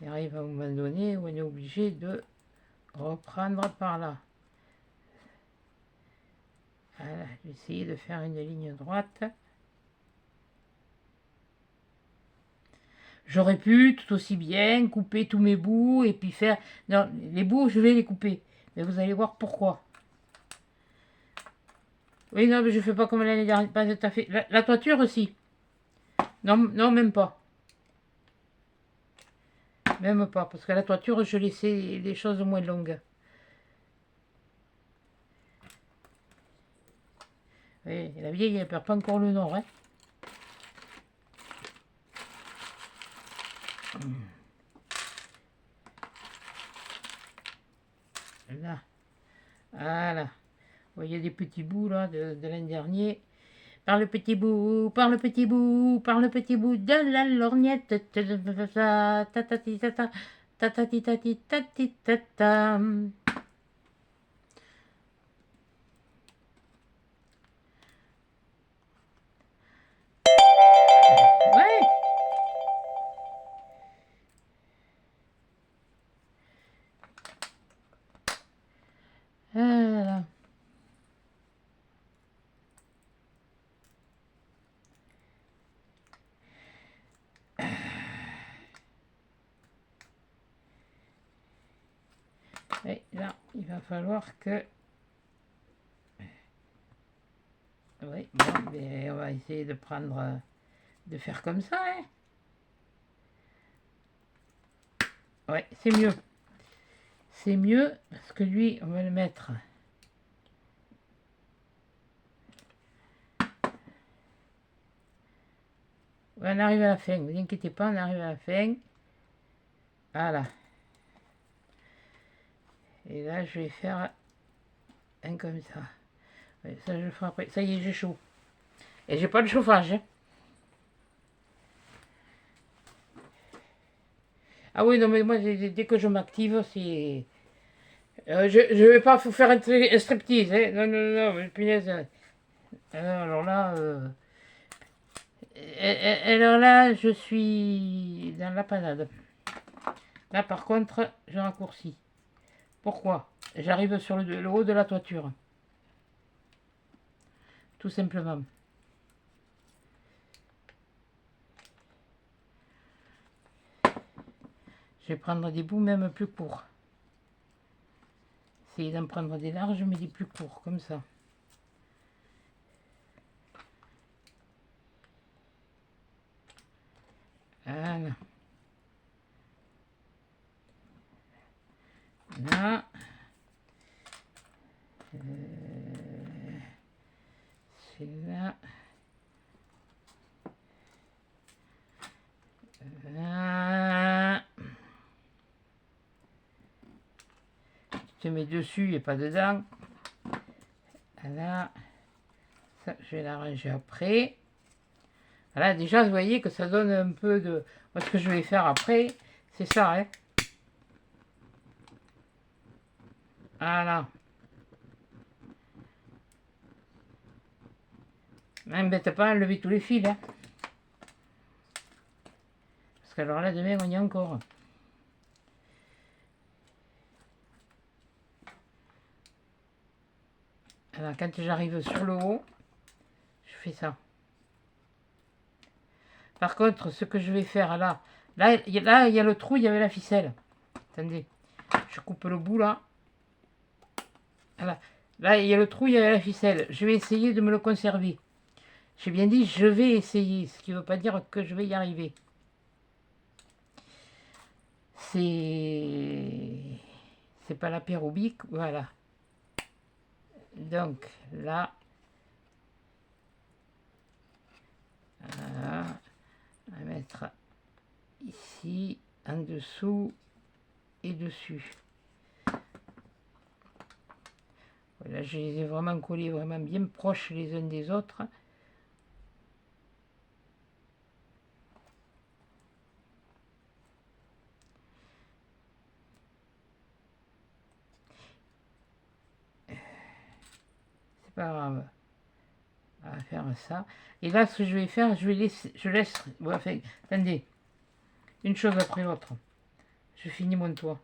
Il arrive à un moment donné où on est obligé de reprendre par là. Voilà, je vais essayer de faire une ligne droite. J'aurais pu tout aussi bien couper tous mes bouts et puis faire... Non, les bouts, je vais les couper. Mais vous allez voir pourquoi. Oui, non, mais je fais pas comme l'année dernière. Pas tout à fait. La toiture aussi. Non, non, même pas. Même pas, parce que la toiture, je laissais les choses moins longues. Oui, la vieille, elle perd pas encore le nord, hein. Là. Voilà. Vous voyez des petits bouts là de l'année dernière. Par le petit bout, par le petit bout, par le petit bout de la lorgnette. Ouais. Voilà. Et là, il va falloir que... Oui, bon, mais on va essayer de prendre... de faire comme ça, hein. Ouais, c'est mieux. C'est mieux, parce que lui, on va le mettre... On arrive à la fin, ne vous inquiétez pas, on arrive à la fin. Voilà. Et là, je vais faire un comme ça. Ouais, ça, je le ferai après. Ça y est, j'ai chaud. Et j'ai pas de chauffage. Hein. Ah oui, non, mais moi, dès que je m'active, c'est... je vais pas vous faire un striptease. Hein. Non, non, non, mais punaise. Alors là... alors là, je suis dans la panade. Là, par contre, je raccourcis. Pourquoi? J'arrive sur le haut de la toiture. Tout simplement. Je vais prendre des bouts même plus courts. Essayer d'en prendre des larges, mais des plus courts, comme ça. Voilà. Là. C'est là. Là. Tu te mets dessus et pas dedans. Voilà. Ça, je vais l'arranger après. Voilà, déjà, vous voyez que ça donne un peu de... Moi, ce que je vais faire après, c'est ça, hein. Voilà. N'embête pas à enlever tous les fils, hein. Parce que alors là, demain, on y est encore. Alors, quand j'arrive sur le haut, je fais ça. Par contre, ce que je vais faire là, il y a le trou, il y avait la ficelle. Attendez, je coupe le bout là. Voilà. Là, il y a le trou, il y avait la ficelle. Je vais essayer de me le conserver. J'ai bien dit, je vais essayer, ce qui ne veut pas dire que je vais y arriver. C'est pas la pyrobique, voilà. Donc, là, voilà, on va mettre ici, en dessous et dessus. Voilà, je les ai vraiment collés vraiment bien proches les uns des autres. C'est pas grave. On va faire ça. Et là, ce que je vais faire, je laisse. Bon, enfin, attendez. Une chose après l'autre. Je finis mon toit.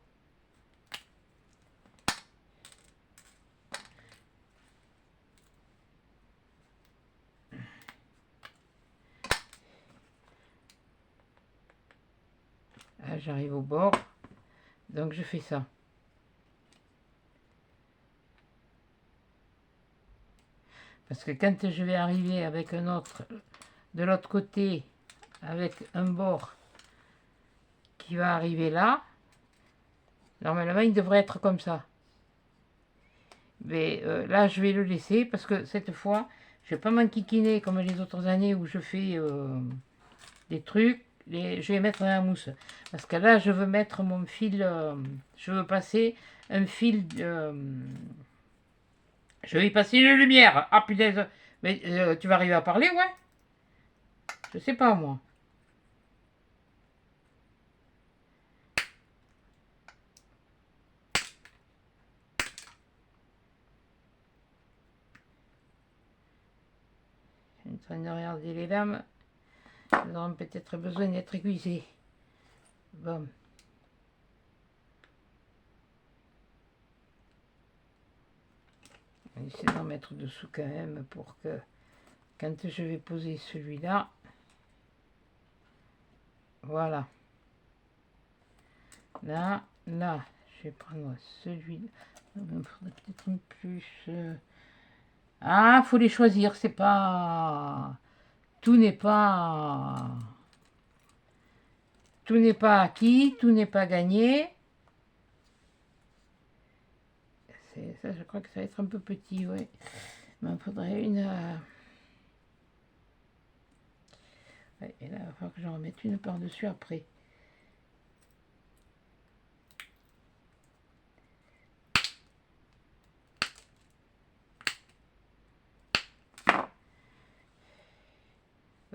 Là, j'arrive au bord. Donc, je fais ça. Parce que quand je vais arriver avec un autre, de l'autre côté, avec un bord qui va arriver là, normalement, il devrait être comme ça. Mais là, je vais le laisser parce que cette fois, je vais pas m'enquiquiner comme les autres années où je fais des trucs. Je vais mettre dans la mousse. Parce que là, je veux mettre mon fil. Je veux passer un fil. Je vais y passer une lumière. Ah punaise. Mais tu vas arriver à parler, ouais? Je sais pas, moi. Je suis en train de regarder les lames. Elles auront peut-être besoin d'être aiguisées. Bon. On va essayer d'en mettre dessous quand même pour que quand je vais poser celui-là, voilà. Là, je vais prendre celui-là. Il me faudrait peut-être un plus. Ah, faut les choisir, c'est pas. Tout n'est pas. Tout n'est pas acquis, tout n'est pas gagné. Ça, je crois que ça va être un peu petit, ouais. Mais il faudrait une. Ouais, et là, il va falloir que j'en remette une par-dessus après.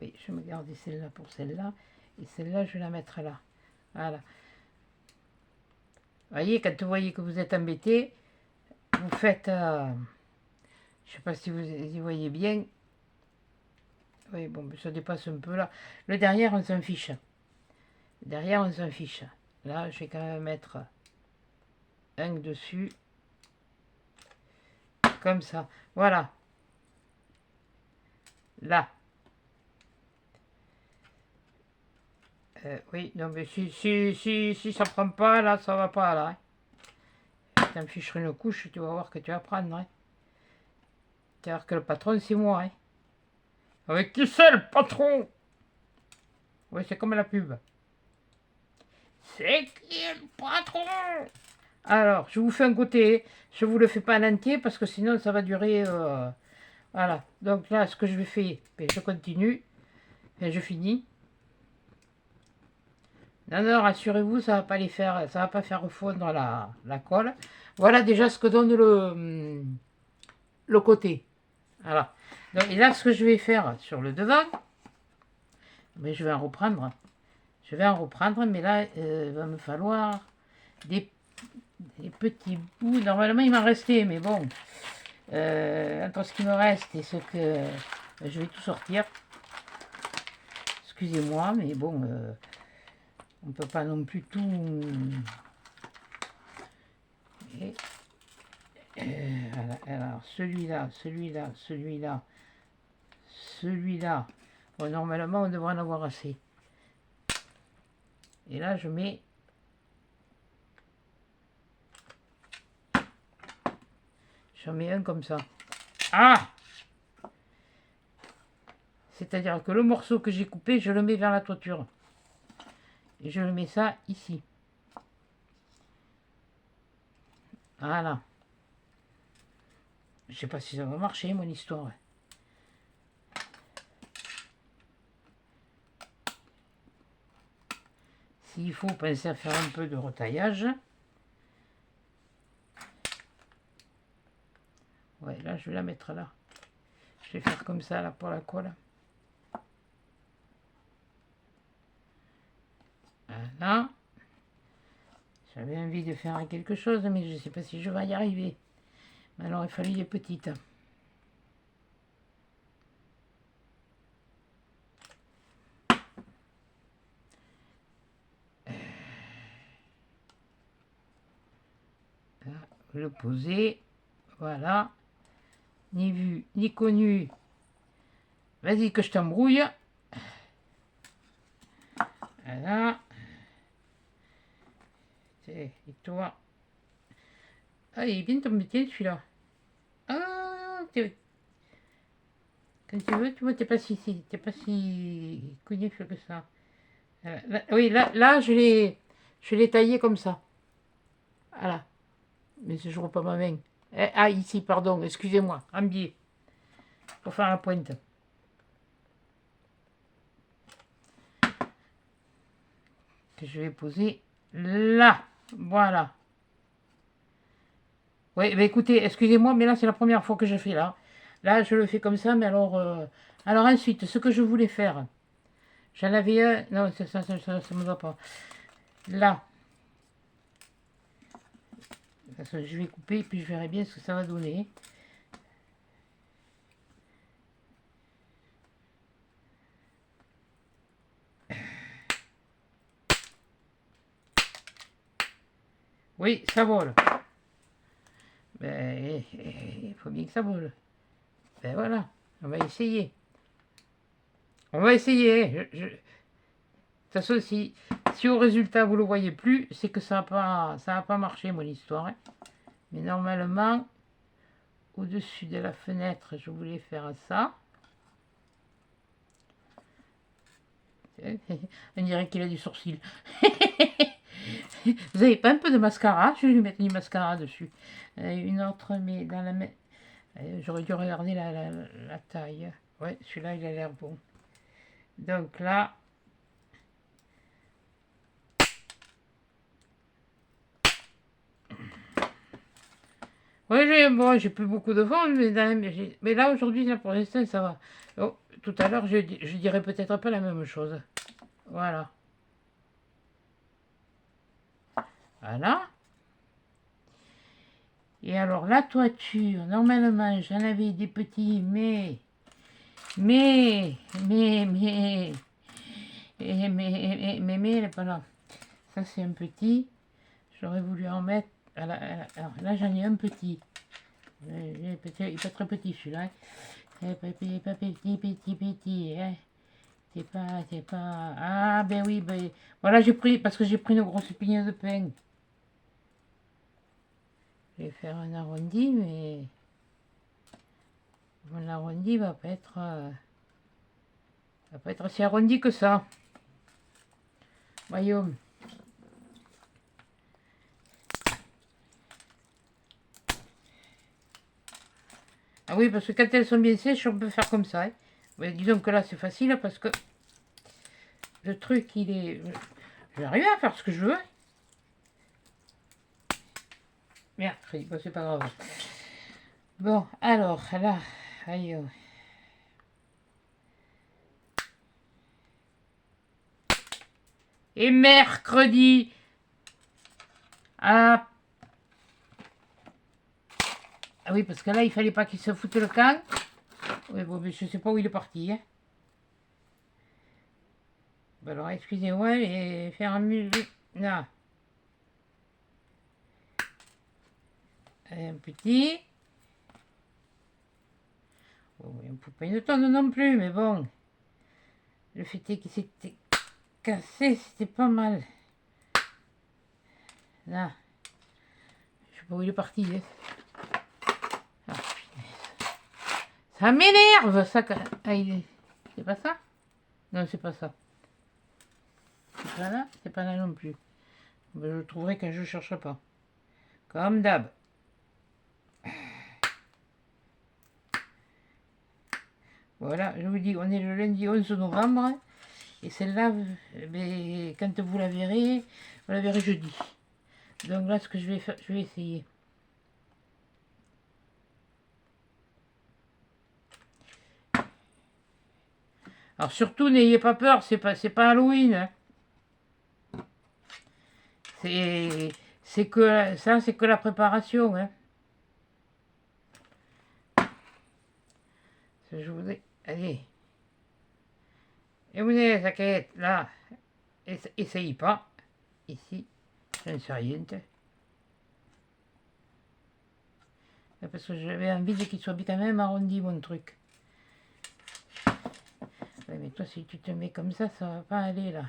Oui, je vais me garder celle-là pour celle-là. Et celle-là, je vais la mettre là. Voilà. Vous voyez, quand vous voyez que vous êtes embêté, vous faites... je sais pas si vous y voyez bien. Oui, bon, ça dépasse un peu là. Le derrière, on s'en fiche. Derrière, on s'en fiche. Là, je vais quand même mettre un dessus. Comme ça. Voilà. Là. Oui, non, mais si ça prend pas, là, ça va pas, là. Tu me ficherais une couche, tu vas voir que tu vas prendre, hein. Tu vas voir que le patron, c'est moi, hein. Avec qui c'est, le patron? Oui, c'est comme la pub. C'est qui le patron? Alors, je vous fais un côté, je vous le fais pas en entier, parce que sinon, ça va durer... voilà, donc là, ce que je vais faire, ben, je continue, et je finis. Non, non, rassurez-vous, ça va pas les faire, ça va pas faire fondre la colle. Voilà déjà ce que donne le côté. Voilà. Donc, et là, ce que je vais faire sur le devant, mais je vais en reprendre. Je vais en reprendre, mais là, il va me falloir des, des petits bouts. Normalement, il m'en restait, mais bon, entre ce qui me reste et ce que je vais tout sortir. Excusez-moi, mais bon, on ne peut pas non plus tout. Et, voilà. Alors, celui-là, celui-là, celui-là, celui-là. Bon, normalement, on devrait en avoir assez. Et là, je mets. J'en mets un comme ça. Ah! C'est-à-dire que le morceau que j'ai coupé, je le mets vers la toiture. Et je le mets ça ici. Voilà. Je sais pas si ça va marcher, mon histoire. S'il faut penser à faire un peu de retaillage. Ouais, là, je vais la mettre là. Je vais faire comme ça, là, pour la colle. Voilà. J'avais envie de faire quelque chose, mais je ne sais pas si je vais y arriver. Alors, il fallait des petites. Là, le poser. Voilà. Ni vu, ni connu. Vas-y que je t'embrouille. Voilà. Et toi. Ah, il est bien tombé celui-là. Ah, quand tu veux, tu vois, t'es pas si connu que ça. Là, oui, là je l'ai taillé comme ça. Voilà. Mais je ne pas ma main. Ah, ici, pardon, excusez-moi, un biais. Pour faire la pointe. Que je vais poser là. Voilà. Oui, bah écoutez, excusez-moi, mais là, c'est la première fois que je fais là. Là, je le fais comme ça, mais alors... alors ensuite, ce que je voulais faire, j'en avais un... Non, ça me va pas. Là. Parce que je vais couper, et puis je verrai bien ce que ça va donner. Oui, ça vole. Ben, il faut bien que ça vole. Ben voilà, on va essayer. On va essayer. De toute façon, si au résultat vous ne le voyez plus, c'est que ça n'a pas marché, mon histoire. Hein. Mais normalement, au-dessus de la fenêtre, je voulais faire ça. On dirait qu'il a du sourcil. Vous n'avez pas un peu de mascara? Je vais lui mettre du mascara dessus. Une autre, mais dans la main. J'aurais dû regarder la taille. Ouais, celui-là, il a l'air bon. Donc là. Oui, bon, j'ai plus beaucoup de vent, mais là, aujourd'hui, là, pour l'instant, ça va. Oh, tout à l'heure, je dirais peut-être pas la même chose. Voilà. Voilà. Et alors, la toiture, normalement, j'en avais des petits, mais, mais, elle n'est pas là. Ça, c'est un petit. J'aurais voulu en mettre. Alors là, j'en ai un petit. Il n'est pas très petit celui-là. Pas petit, hein. C'est pas... Ah, ben oui, ben... Voilà, j'ai pris... Parce que j'ai pris une grosse pigne de pain. Je vais faire un arrondi, mais... Mon arrondi va pas être si arrondi que ça. Voyons. Ah oui, parce que quand elles sont bien sèches, on peut faire comme ça. Hein. Mais disons que là, c'est facile parce que le truc, il est... J'arrive à faire ce que je veux. Merde, bon, c'est pas grave. Bon, alors, là, aïe. Et mercredi, ah, ah oui, parce que là, il fallait pas qu'il se foute le camp. Oui, bon, mais je sais pas où il est parti. Hein. Bon, alors, excusez-moi, et faire un musique. Là. Un petit. Bon, on ne peut pas une tonne non plus, mais bon. Le fait est qu'il s'était cassé, c'était pas mal. Là. Je sais pas où il est parti. Hein. Ah, ça m'énerve, ça. Ah, c'est pas ça? Non, c'est pas ça. C'est pas là? C'est pas là non plus. Je le trouverai quand je ne cherche pas. Comme d'hab. Voilà, je vous dis, on est le lundi 11 novembre. Et celle-là, quand vous la verrez jeudi. Donc là, ce que je vais faire, je vais essayer. Alors surtout, n'ayez pas peur, c'est pas Halloween. Hein. C'est que ça, c'est que la préparation. Hein. Je vous dis, allez. Et vous avez la quête, là. Essayez pas. Ici, je ne sais rien. Parce que j'avais envie qu'il soit quand même arrondi, mon truc. Ouais, mais toi, si tu te mets comme ça va pas aller, là.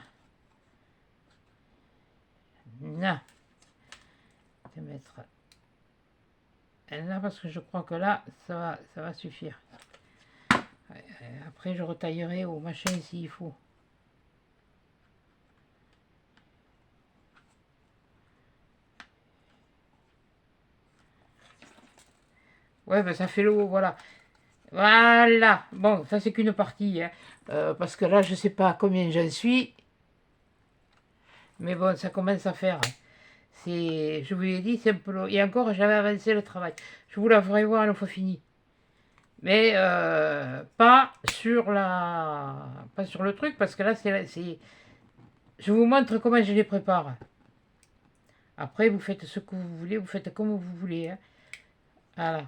Non. Je vais mettre là, parce que je crois que là, ça va suffire. Après, je retaillerai au machin s'il faut. Ouais, ben ça fait l'eau, voilà. Voilà. Bon, ça, c'est qu'une partie. Hein. Parce que là, je sais pas combien j'en suis. Mais bon, ça commence à faire. Je vous l'ai dit, c'est un peu long. Et encore, j'avais avancé le travail. Je vous la ferai voir une fois fini. Mais pas sur le truc, parce que là, je vous montre comment je les prépare. Après, vous faites ce que vous voulez, vous faites comme vous voulez. Hein. Voilà.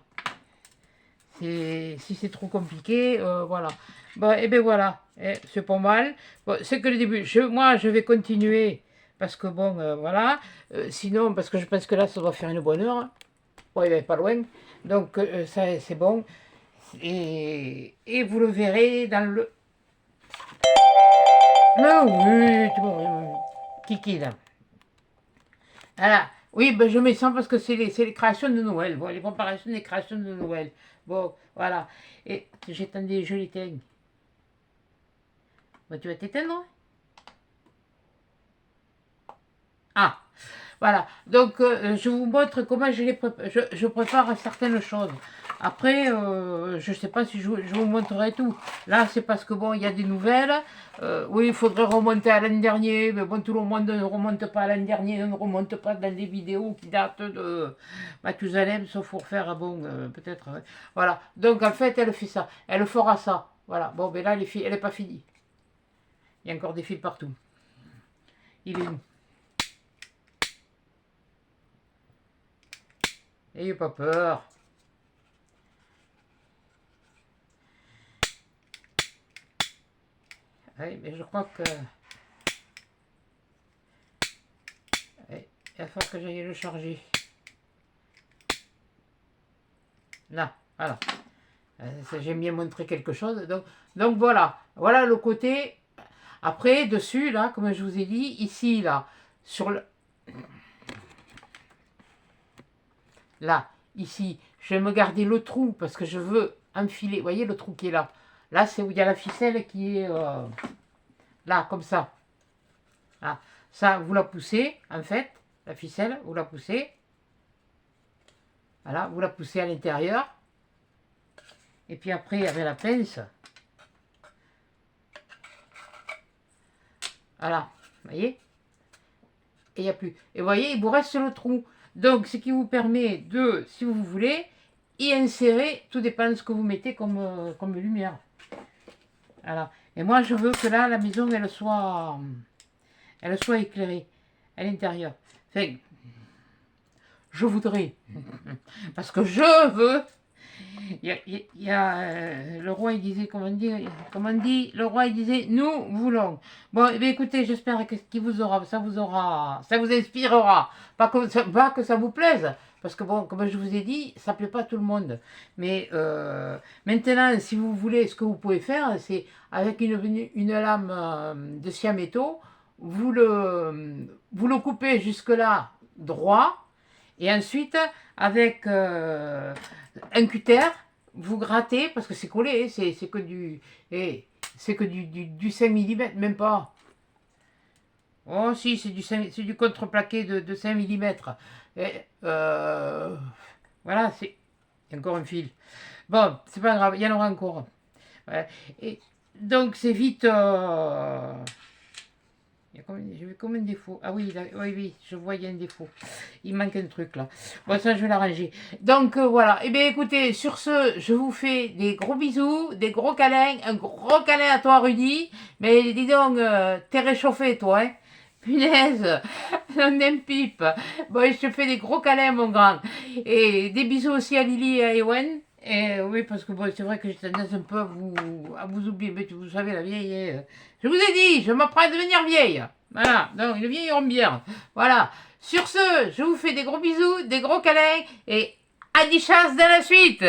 Si c'est trop compliqué, voilà. Bon, et bien voilà, c'est pas mal. Bon, c'est que le début. Moi, je vais continuer, parce que bon, voilà. Sinon, parce que je pense que là, ça doit faire une bonne heure. Bon, il n'est pas loin. Donc, ça, c'est bon. Et vous le verrez dans le... Ah oui, tout bon, Kiki, là. Voilà. Oui, ben je mets ça parce que c'est les créations de Noël. Bon, les préparations des créations de Noël. Bon, voilà. Et j'étendais, je l'éteigne. Bon, tu vas t'éteindre? Ah, voilà. Donc, je vous montre comment je prépare certaines choses. Après, je ne sais pas si je vous montrerai tout. Là, c'est parce que, bon, il y a des nouvelles. Oui, il faudrait remonter à l'an dernier. Mais bon, tout le monde ne remonte pas à l'an dernier. On ne remonte pas dans des vidéos qui datent de Mathusalem, sauf pour faire, bon, peut-être... voilà. Donc, en fait, elle fait ça. Elle fera ça. Voilà. Bon, mais là, elle n'est pas finie. Il y a encore des fils partout. Il est où? N'ayez pas peur. Oui, mais je crois que... Oui, il va falloir que j'aille le charger. Là, voilà. J'aime bien montrer quelque chose. Donc voilà. Voilà le côté Après, dessus, là, comme je vous ai dit, ici, là, sur le... Là, ici, je vais me garder le trou parce que je veux enfiler. Vous voyez le trou qui est là? Là, c'est où il y a la ficelle qui est là, comme ça. Là. Ça, vous la poussez, en fait, la ficelle, vous la poussez. Voilà, vous la poussez à l'intérieur. Et puis après, avec la pince, voilà, vous voyez? Et il n'y a plus. Et vous voyez, il vous reste le trou. Donc, ce qui vous permet de, si vous voulez, y insérer, tout dépend de ce que vous mettez comme lumière. Voilà. Et moi, je veux que là, la maison, elle soit éclairée à l'intérieur. Enfin, je voudrais. Parce que je veux. Le roi, il disait, comment on dit, le roi, il disait, nous voulons. Bon, eh bien, écoutez, j'espère que ça vous inspirera. Pas que ça vous plaise, parce que bon, comme je vous ai dit, ça ne plaît pas à tout le monde. Mais maintenant, si vous voulez, ce que vous pouvez faire, c'est avec une lame de scie à métaux, vous le coupez jusque-là droit, et ensuite, avec un cutter, vous grattez, parce que c'est collé, c'est que du 5 mm, même pas. Oh si, c'est du contreplaqué de 5 mm. Voilà, c'est encore un fil. Bon, c'est pas grave, il y en aura encore. Ouais. Et donc c'est vite... J'ai vu combien de défauts? Ah oui, oui, je vois, il y a un défaut. Il manque un truc là. Bon, ça, je vais l'arranger. Donc, voilà. Eh bien, écoutez, sur ce, je vous fais des gros bisous, des gros câlins. Un gros câlin à toi, Rudy. Mais dis donc, t'es réchauffé, toi, hein? Punaise, on aime pipe. Bon, je te fais des gros câlins, mon grand. Et des bisous aussi à Lily et à Ewen. Et oui, parce que bon, c'est vrai que j'ai tendance un peu à vous oublier. Mais vous savez, la vieille... Je vous ai dit, je m'apprends à devenir vieille. Voilà, donc les vieilles iront bien. Voilà. Sur ce, je vous fais des gros bisous, des gros câlins et à 10 chances dans la suite.